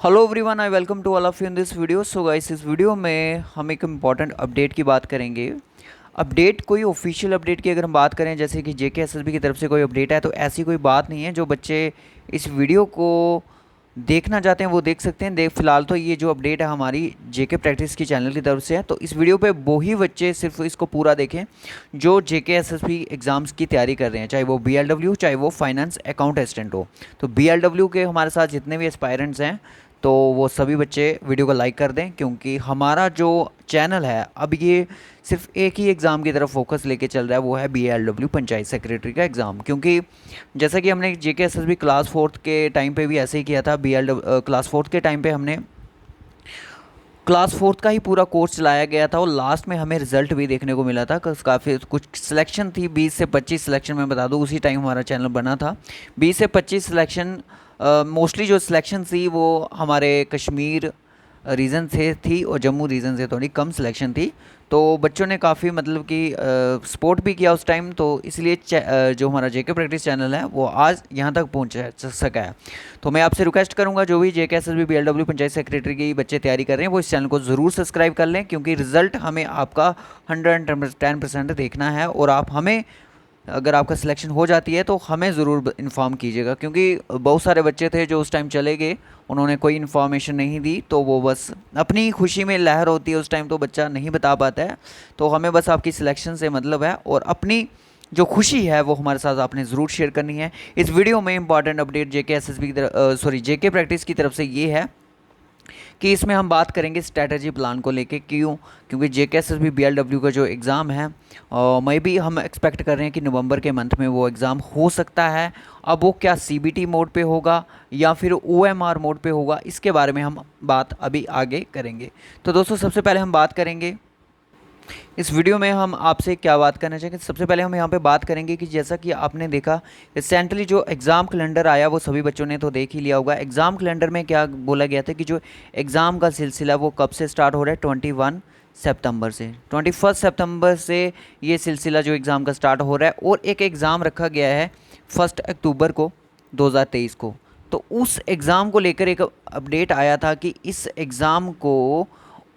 Hello everyone, I welcome to all of you in this video. So guys, इस video में हम एक important update की बात करेंगे। अपडेट कोई ऑफिशियल अपडेट की अगर हम बात करें, जैसे कि जेके एसएसबी की तरफ से कोई अपडेट है, तो ऐसी कोई बात नहीं है। जो बच्चे इस वीडियो को देखना चाहते हैं वो देख सकते हैं। देख, फिलहाल तो ये जो अपडेट है हमारी जेके प्रैक्टिस की चैनल की तरफ से है, तो इस वीडियो पे वो ही बच्चे सिर्फ इसको पूरा देखें जो जेके एसएसबी एग्ज़ाम्स की तैयारी कर रहे हैं, चाहे वो बीएलडब्ल्यू चाहे वो फाइनेंस अकाउंट असिस्टेंट हो। तो बीएलडब्ल्यू के हमारे साथ जितने भी एस्पायरेंट्स हैं, तो वो सभी बच्चे वीडियो को लाइक कर दें, क्योंकि हमारा जो चैनल है अब ये सिर्फ एक ही एग्ज़ाम की तरफ फोकस लेके चल रहा है, वो है बीएलडब्ल्यू पंचायत सेक्रेटरी का एग्ज़ाम। क्योंकि जैसा कि हमने जेके एसएसबी क्लास फोर्थ के टाइम पे भी ऐसे ही किया था। बीएलडब्ल्यू क्लास फोर्थ के टाइम पे हमने क्लास फोर्थ का ही पूरा कोर्स चलाया गया था, और लास्ट में हमें रिजल्ट भी देखने को मिला था। काफ़ी कुछ सिलेक्शन थी, 20 से 25 सिलेक्शन मैं बता दूं, उसी टाइम हमारा चैनल बना था। 20 से 25 सिलेक्शन, मोस्टली जो सिलेक्शन थी वो हमारे कश्मीर रीजन से थी, और जम्मू रीजन से थोड़ी कम सिलेक्शन थी। तो बच्चों ने काफ़ी मतलब कि सपोर्ट भी किया उस टाइम, तो इसलिए जो हमारा जेके प्रैक्टिस चैनल है वो आज यहाँ तक पहुँच सका है। तो मैं आपसे रिक्वेस्ट करूँगा, जो भी जेके एसएसबी बीएलडब्ल्यू पंचायत सेक्रेटरी की बच्चे तैयारी कर रहे हैं वो इस चैनल को ज़रूर सब्सक्राइब कर लें, क्योंकि रिजल्ट हमें आपका 110% देखना है। और आप हमें, अगर आपका सिलेक्शन हो जाती है तो हमें ज़रूर इन्फॉर्म कीजिएगा, क्योंकि बहुत सारे बच्चे थे जो उस टाइम चले गए, उन्होंने कोई इन्फॉर्मेशन नहीं दी। तो वो बस अपनी खुशी में लहर होती है उस टाइम, तो बच्चा नहीं बता पाता है। तो हमें बस आपकी सिलेक्शन से मतलब है, और अपनी जो खुशी है वो हमारे साथ आपने ज़रूर शेयर करनी है। इस वीडियो में इंपॉर्टेंट अपडेट जेके एसएसबी की तरफ, सॉरी, जेके प्रैक्टिस की तरफ से ये है कि इसमें हम बात करेंगे स्ट्रैटेजी प्लान को लेके। क्यों? क्योंकि जेकेएसएसबी बीएलडब्ल्यू का जो एग्ज़ाम है, मैं भी हम एक्सपेक्ट कर रहे हैं कि नवंबर के मंथ में वो एग्ज़ाम हो सकता है। अब वो क्या सीबीटी मोड पे होगा या फिर ओएमआर मोड पे होगा, इसके बारे में हम बात अभी आगे करेंगे। तो दोस्तों, सबसे पहले हम बात करेंगे, इस वीडियो में हम आपसे क्या बात करना चाहेंगे। सबसे पहले हम यहाँ पे बात करेंगे कि जैसा कि आपने देखा रिसेंटली जो एग्ज़ाम कैलेंडर आया, वो सभी बच्चों ने तो देख ही लिया होगा। एग्ज़ाम कैलेंडर में क्या बोला गया था कि जो एग्ज़ाम का सिलसिला वो कब से स्टार्ट हो रहा है, 21 सितंबर से। 21 सितंबर से ये सिलसिला जो एग्ज़ाम का स्टार्ट हो रहा है, और एक एग्ज़ाम रखा गया है 1 अक्टूबर को 2023 को। तो उस एग्ज़ाम को लेकर एक अपडेट आया था कि इस एग्ज़ाम को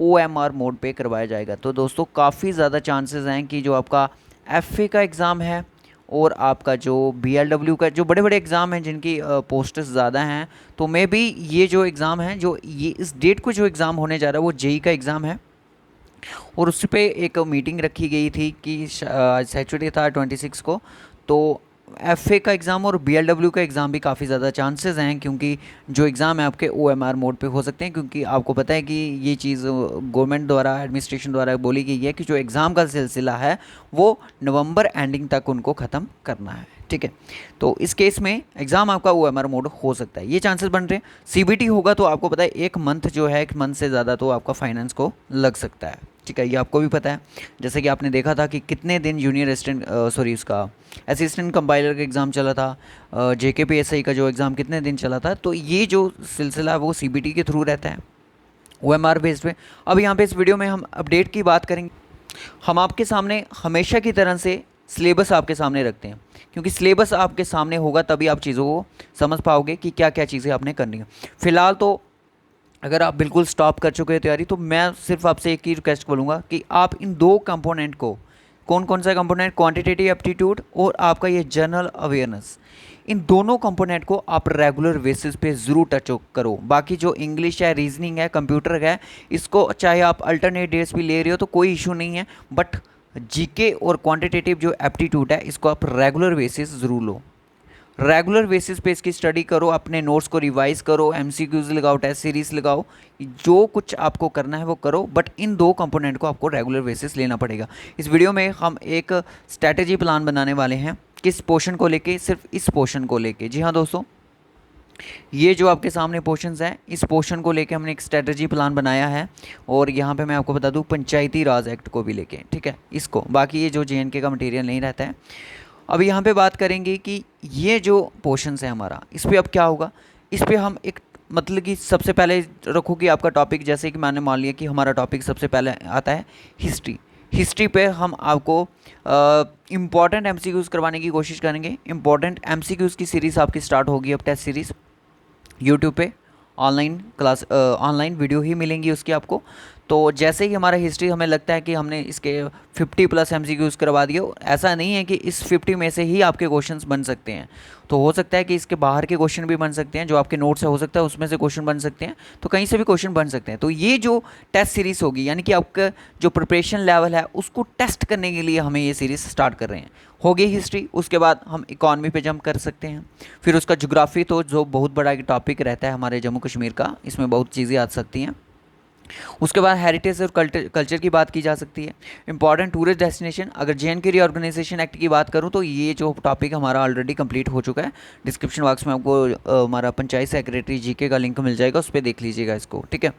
ओएमआर मोड पे करवाया जाएगा। तो दोस्तों, काफ़ी ज़्यादा चांसेस हैं कि जो आपका एफए का एग्ज़ाम है और आपका जो बीएलडब्ल्यू का, जो बड़े बड़े एग्ज़ाम हैं जिनकी पोस्ट्स ज़्यादा हैं, तो मे बी ये जो एग्ज़ाम है, जो ये इस डेट को जो एग्ज़ाम होने जा रहा है वो जेई का एग्ज़ाम है। और उस पे एक मीटिंग रखी गई थी कि आज सैटरडे था 26 को। तो एफए का एग्ज़ाम और बीएलडब्ल्यू का एग्ज़ाम भी काफ़ी ज़्यादा चांसेस हैं, क्योंकि जो एग्ज़ाम है आपके ओएमआर मोड पे हो सकते हैं। क्योंकि आपको पता है कि ये चीज़ गवर्नमेंट द्वारा, एडमिनिस्ट्रेशन द्वारा बोली गई है कि जो एग्ज़ाम का सिलसिला है वो नवंबर एंडिंग तक उनको ख़त्म करना है। ठीक है, तो इस केस में एग्ज़ाम आपका ओएमआर मोड हो सकता है, ये चांसेस बन रहे हैं। सीबीटी होगा तो आपको पता है एक मंथ जो है, एक मंथ से ज़्यादा तो आपका फाइनेंस को लग सकता है। ठीक है, ये आपको भी पता है। जैसे कि आपने देखा था कि कितने दिन जूनियर असिस्टेंट, सॉरी, उसका असिस्टेंट कंपाइलर का एग्ज़ाम चला था, जेकेपीएसआई का जो एग्ज़ाम कितने दिन चला था। तो ये जो सिलसिला है वो सीबीटी के थ्रू रहता है, ओएमआर बेस्ड पे। अब यहाँ पे इस वीडियो में हम अपडेट की बात करेंगे। हम आपके सामने हमेशा की तरह से सिलेबस आपके सामने रखते हैं, क्योंकि सिलेबस आपके सामने होगा तभी आप चीज़ों को समझ पाओगे कि क्या क्या चीज़ें आपने करनी है। फिलहाल तो अगर आप बिल्कुल स्टॉप कर चुके हैं तैयारी, तो मैं सिर्फ आपसे एक ही रिक्वेस्ट बोलूँगा कि आप इन दो कंपोनेंट को, कौन कौन सा कंपोनेंट, क्वांटिटेटिव एप्टीट्यूड और आपका ये जनरल अवेयरनेस, इन दोनों कंपोनेंट को आप रेगुलर बेसिस पे ज़रूर टच करो। बाकी जो इंग्लिश है, रीजनिंग है, कंप्यूटर है, इसको चाहे आप अल्टरनेट डेज भी ले रहे हो तो कोई इशू नहीं है। बट जीके और क्वांटिटेटिव जो एप्टीट्यूड है, इसको आप रेगुलर बेसिस ज़रूर लो। रेगुलर बेसिस पे इसकी स्टडी करो, अपने नोट्स को रिवाइज करो, एमसीक्यूज लगाओ, टेस्ट सीरीज लगाओ, जो कुछ आपको करना है वो करो। बट इन दो कंपोनेंट को आपको रेगुलर बेसिस लेना पड़ेगा। इस वीडियो में हम एक स्ट्रैटेजी प्लान बनाने वाले हैं, किस पोर्शन को लेके, सिर्फ इस पोर्शन को लेके। जी हाँ दोस्तों, ये जो आपके सामने पोर्शंस हैं, इस पोर्शन को लेके हमने एक स्ट्रैटेजी प्लान बनाया है। और यहाँ पे मैं आपको बता दूँ, पंचायती राज एक्ट को भी लेके, ठीक है, इसको, बाकी ये जो जेएनके का मटेरियल नहीं रहता है। अब यहाँ पे बात करेंगे कि ये जो पोर्शंस है हमारा, इस पर अब क्या होगा। इस पर हम एक, मतलब कि सबसे पहले रखो कि आपका टॉपिक, जैसे कि मैंने मान लिया कि हमारा टॉपिक सबसे पहले आता है हिस्ट्री। हिस्ट्री पे हम आपको इम्पॉर्टेंट एमसीक्यूज़ करवाने की कोशिश करेंगे। इम्पॉर्टेंट एमसीक्यूज़ की सीरीज़ आपकी स्टार्ट होगी अब, टेस्ट सीरीज़ यूट्यूब पे। ऑनलाइन क्लास, ऑनलाइन वीडियो ही मिलेंगी उसकी आपको। तो जैसे ही हमारा हिस्ट्री हमें लगता है कि हमने इसके 50+ एमसीक्यूज़ करवा दिए, ऐसा नहीं है कि इस 50 में से ही आपके क्वेश्चंस बन सकते हैं। तो हो सकता है कि इसके बाहर के क्वेश्चन भी बन सकते हैं, जो आपके नोट्स से हो सकता है उसमें से क्वेश्चन बन सकते हैं, तो कहीं से भी क्वेश्चन बन सकते हैं। तो ये जो टेस्ट सीरीज़ होगी, यानी कि आपका जो प्रिपरेशन लेवल है उसको टेस्ट करने के लिए हमें ये सीरीज़ स्टार्ट कर रहे हैं। हो गई हिस्ट्री, उसके बाद हम इकॉनमी पे जंप कर सकते हैं। फिर उसका ज्योग्राफी, तो जो बहुत बड़ा एक टॉपिक रहता है हमारे जम्मू कश्मीर का, इसमें बहुत चीज़ें आ सकती हैं। उसके बाद हेरिटेज और कल्चर की बात की जा सकती है। इंपॉर्टेंट टूरिस्ट डेस्टिनेशन, अगर जे.एन.के रीऑर्गेनाइजेशन एक्ट की बात करूं तो ये जो टॉपिक हमारा ऑलरेडी कंप्लीट हो चुका है। डिस्क्रिप्शन बॉक्स में आपको हमारा पंचायत सेक्रेटरी जीके का लिंक मिल जाएगा, उस पर देख लीजिएगा इसको, ठीक है।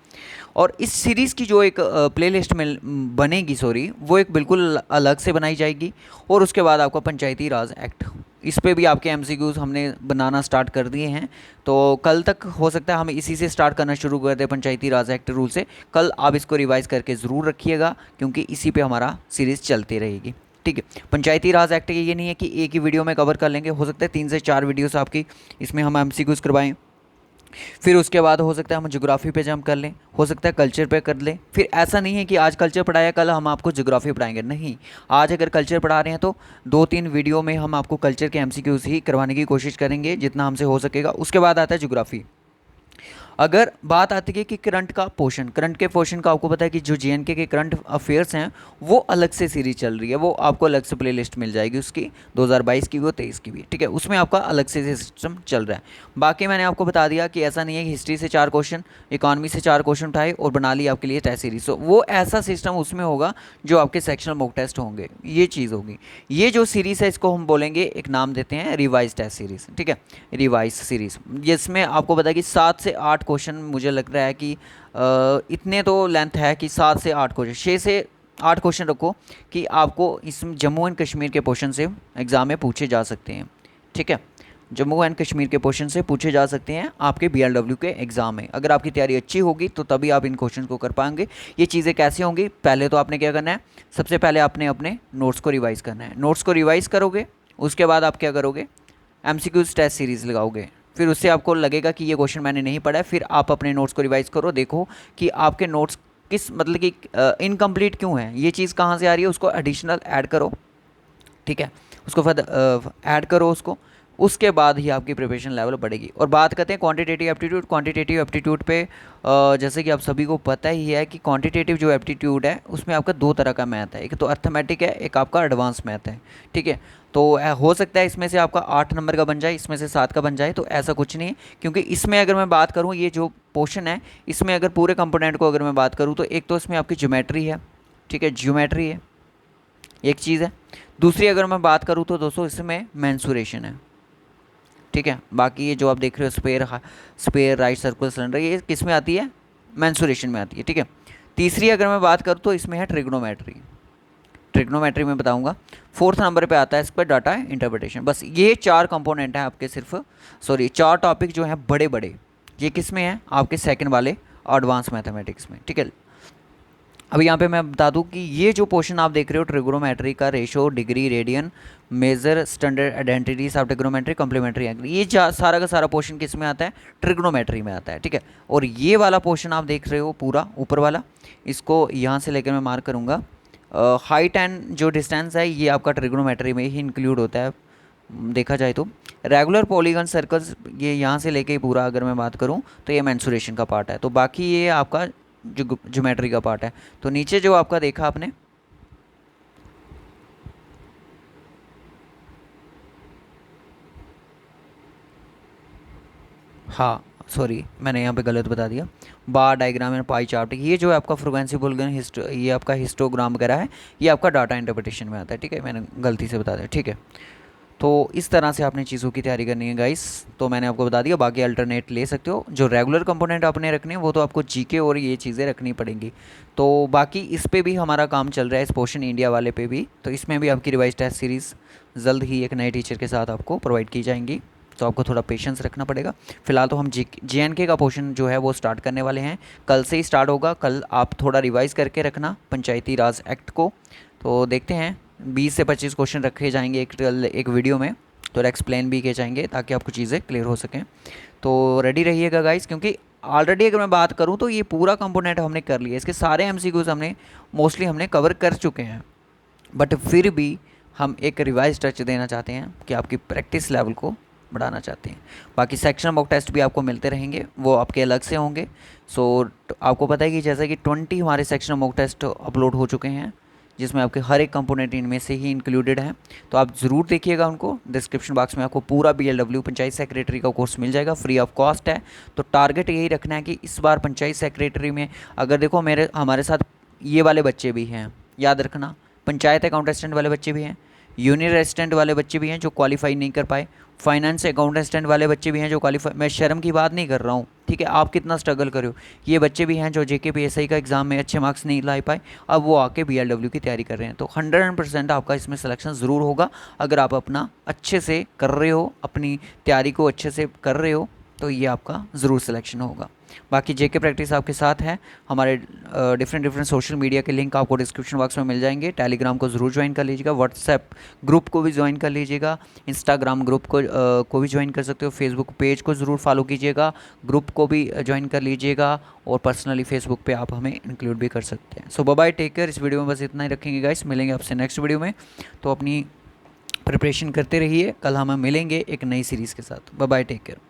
और इस सीरीज़ की जो एक प्लेलिस्ट में बनेगी, सॉरी, वो एक बिल्कुल अलग से बनाई जाएगी। और उसके बाद आपका पंचायती राज एक्ट, इस पे भी आपके एमसीक्यूज़ हमने बनाना स्टार्ट कर दिए हैं। तो कल तक हो सकता है हम इसी से स्टार्ट करना शुरू कर दें, पंचायती राज एक्ट रूल से। कल आप इसको रिवाइज़ करके ज़रूर रखिएगा, क्योंकि इसी पे हमारा सीरीज़ चलती रहेगी, ठीक है। पंचायती राज एक्ट ये नहीं है कि एक ही वीडियो में कवर कर लेंगे, हो सकता है 3 से 4 वीडियोस आपकी इसमें हम एमसीक्यूज़ करवाएं। फिर उसके बाद हो सकता है हम ज्योग्राफी पे जंप कर लें, हो सकता है कल्चर पे कर लें। फिर ऐसा नहीं है कि आज कल्चर पढ़ाया कल हम आपको ज्योग्राफी पढ़ाएंगे, नहीं। आज अगर कल्चर पढ़ा रहे हैं तो 2-3 वीडियो में हम आपको कल्चर के एमसीक्यूज़ ही करवाने की कोशिश करेंगे जितना हमसे हो सकेगा। उसके बाद आता है ज्योग्राफी। अगर बात आती है कि करंट के पोर्शन का, आपको पता है कि जो जेएनके के करंट अफेयर्स हैं वो अलग से सीरीज चल रही है, वो आपको अलग से प्लेलिस्ट मिल जाएगी उसकी, 2022 की भी और 23 की भी, ठीक है। उसमें आपका अलग से सिस्टम चल रहा है। बाकी मैंने आपको बता दिया कि ऐसा नहीं है कि हिस्ट्री से 4 क्वेश्चन, इकॉनमी से 4 क्वेश्चन उठाए और बना ली आपके लिए टेस्ट सीरीज। तो वो ऐसा सिस्टम उसमें होगा जो आपके सेक्शनल मॉक टेस्ट होंगे, ये चीज़ होगी। ये जो सीरीज़ है इसको हम बोलेंगे, एक नाम देते हैं रिवाइज टेस्ट सीरीज़, ठीक है, रिवाइज सीरीज़, जिसमें आपको पता है कि 7 से 8 क्वेश्चन, मुझे लग रहा है कि इतने तो लेंथ है कि 7 से 8 क्वेश्चन, 6 से 8 क्वेश्चन रखो कि आपको इस जम्मू एंड कश्मीर के पोर्शन से एग्ज़ाम में पूछे जा सकते हैं, ठीक है। जम्मू एंड कश्मीर के पोर्शन से पूछे जा सकते हैं आपके बीएलडब्ल्यू के एग्ज़ाम में। अगर आपकी तैयारी अच्छी होगी तो तभी आप इन क्वेश्चन को कर पाएंगे। ये चीज़ें कैसे होंगी, पहले तो आपने क्या करना है, सबसे पहले आपने अपने नोट्स को रिवाइज़ करना है। नोट्स को रिवाइज़ करोगे, उसके बाद आप क्या करोगे, एमसीक्यूज़ टेस्ट सीरीज़ लगाओगे। फिर उससे आपको लगेगा कि ये क्वेश्चन मैंने नहीं पढ़ा है, फिर आप अपने नोट्स को रिवाइज़ करो, देखो कि आपके नोट्स किस, मतलब कि इनकम्प्लीट क्यों है, ये चीज़ कहाँ से आ रही है, उसको एडिशनल ऐड करो, ठीक है। उसको फिर ऐड करो उसको, उसके बाद ही आपकी प्रिपरेशन लेवल बढ़ेगी। और बात करते हैं क्वांटिटेटिव एप्टीट्यूड। क्वांटिटेटिव एप्टीट्यूड पे जैसे कि आप सभी को पता ही है कि क्वांटिटेटिव जो एप्टीट्यूड है उसमें आपका 2 तरह का मैथ है, एक तो अर्थमेटिक है, एक आपका एडवांस मैथ है, ठीक है। तो हो सकता है इसमें से आपका 8 नंबर का बन जाए, इसमें से 7 का बन जाए, तो ऐसा कुछ नहीं है। क्योंकि इसमें अगर मैं बात करूँ, ये जो पोर्शन है इसमें अगर पूरे कंपोनेंट को अगर मैं बात करूँ तो एक तो इसमें आपकी ज्योमेट्री है, ठीक है, ज्योमेट्री है एक चीज़ है। दूसरी अगर मैं बात करूँ तो दोस्तों इसमें मेंसुरेशन है, ठीक है। बाकी ये जो आप देख रहे हो स्पेयर राइट सर्कुलर सिलेंडर, ये किस में आती है, मेंसुरेशन में आती है, ठीक है। तीसरी अगर मैं बात करूँ तो इसमें है ट्रिग्नोमेट्री, ट्रिग्नोमेट्री में बताऊंगा। 4th नंबर पे आता है इस पर डाटा इंटरप्रिटेशन। बस ये 4 कंपोनेंट हैं आपके, सिर्फ 4 टॉपिक जो हैं बड़े बड़े, ये किस में है, आपके सेकंड वाले एडवांस मैथमेटिक्स में, ठीक है। अब यहाँ पे मैं बता दूँ कि ये जो पोर्शन आप देख रहे हो ट्रिग्नोमेट्री का, ratio, degree, radian, measure, standard identities of trigonometry, complementary angle, ये सारा का सारा पोर्शन किस में आता है, ट्रिग्नोमेट्री में आता है, ठीक है। और ये वाला पोर्शन आप देख रहे हो पूरा ऊपर वाला, इसको यहाँ से लेकर मैं मार्क करूँगा, हाइट एंड जो डिस्टेंस है ये आपका ट्रिग्नोमेट्री में ही इंक्लूड होता है देखा जाए तो। रेगुलर पॉलीगन सर्कल्स, ये यहाँ से लेके पूरा अगर मैं बात करूँ तो ये मेंसुरेशन का पार्ट है। तो बाकी ये आपका जो ज्योमेट्री का पार्ट है। तो नीचे जो आपका देखा आपने, हाँ सॉरी मैंने यहाँ पे गलत बता दिया, बार डायग्राम एंड पाई चार्ट, ये जो है आपका फ्रीक्वेंसी पॉलीगन ये आपका हिस्टोग्राम वगैरह है, ये आपका डाटा इंटरप्रिटेशन में आता है, ठीक है। मैंने गलती से बता दिया, ठीक है। तो इस तरह से आपने चीज़ों की तैयारी करनी है गाइस। तो मैंने आपको बता दिया, बाकी अल्टरनेट ले सकते हो। जो रेगुलर कंपोनेंट आपने रखने हैं वो तो आपको जीके और ये चीज़ें रखनी पड़ेंगी। तो बाकी इस पे भी हमारा काम चल रहा है, इस पोर्शन इंडिया वाले पे भी। तो इसमें भी आपकी रिवाइज टेस्ट सीरीज़ जल्द ही एक नए टीचर के साथ आपको प्रोवाइड की जाएंगी। तो आपको थोड़ा पेशेंस रखना पड़ेगा। फिलहाल तो हम जे.एन.के का पोर्शन जो है वो स्टार्ट करने वाले हैं, कल से ही स्टार्ट होगा। कल आप थोड़ा रिवाइज़ करके रखना पंचायती राज एक्ट को। तो देखते हैं 20 से 25 क्वेश्चन रखे जाएंगे एक वीडियो में, तो एक्सप्लेन भी किए जाएंगे ताकि आपको चीज़ें क्लियर हो सकें। तो रेडी रहिएगा गाइस, क्योंकि ऑलरेडी अगर मैं बात करूँ तो ये पूरा कंपोनेंट हमने कर लिया, इसके सारे एमसीक्यूज हमने मोस्टली हमने कवर कर चुके हैं, बट फिर भी हम एक रिवाइज टच देना चाहते हैं कि आपकी प्रैक्टिस लेवल को बढ़ाना चाहते हैं। बाकी सेक्शन मॉक टेस्ट भी आपको मिलते रहेंगे, वो आपके अलग से होंगे। सो आपको पता है कि जैसे कि 20 हमारे सेक्शन मॉक टेस्ट अपलोड हो चुके हैं, जिसमें आपके हर एक कंपोनेंट इनमें से ही इंक्लूडेड है। तो आप ज़रूर देखिएगा उनको। डिस्क्रिप्शन बॉक्स में आपको पूरा BLW पंचायत सेक्रेटरी का कोर्स मिल जाएगा, फ्री ऑफ कॉस्ट है। तो टारगेट यही रखना है कि इस बार पंचायत सेक्रेटरी में, अगर देखो हमारे साथ ये वाले बच्चे भी हैं, याद रखना, पंचायत अकाउंट असिस्टेंट वाले बच्चे भी हैं, यूनियन असिस्टेंट वाले बच्चे भी हैं जो क्वालिफाई नहीं कर पाए, फाइनेंस अकाउंट असिस्टेंट वाले बच्चे भी हैं जो क्वालिफाई, मैं शर्म की बात नहीं कर रहा हूँ, ठीक है, आप कितना स्ट्रगल करो, ये बच्चे भी हैं जो JKPSI का एग्ज़ाम में अच्छे मार्क्स नहीं ला पाए, अब वो आके BLW की तैयारी कर रहे हैं। तो 100% आपका इसमें सिलेक्शन ज़रूर होगा अगर आप अपना अच्छे से कर रहे हो, अपनी तैयारी को अच्छे से कर रहे हो, तो ये आपका ज़रूर सिलेक्शन होगा। बाकी JK प्रैक्टिस आपके साथ है। हमारे डिफरेंट सोशल मीडिया के लिंक आपको डिस्क्रिप्शन बॉक्स में मिल जाएंगे। टेलीग्राम को ज़रूर ज्वाइन कर लीजिएगा, व्हाट्सएप ग्रुप को भी ज्वाइन कर लीजिएगा, इंस्टाग्राम ग्रुप को भी ज्वाइन कर सकते हो, फेसबुक पेज को ज़रूर फॉलो कीजिएगा, ग्रुप को भी ज्वाइन कर लीजिएगा, और पर्सनली फेसबुक पे आप हमें इंक्लूड भी कर सकते हैं। सो बाय बाय, टेक केयर। इस वीडियो में बस इतना ही रखेंगे गाइस, मिलेंगे आपसे नेक्स्ट वीडियो में। तो अपनी प्रिपरेशन करते रहिए, कल हम मिलेंगे एक नई सीरीज़ के साथ। Bye bye, take care.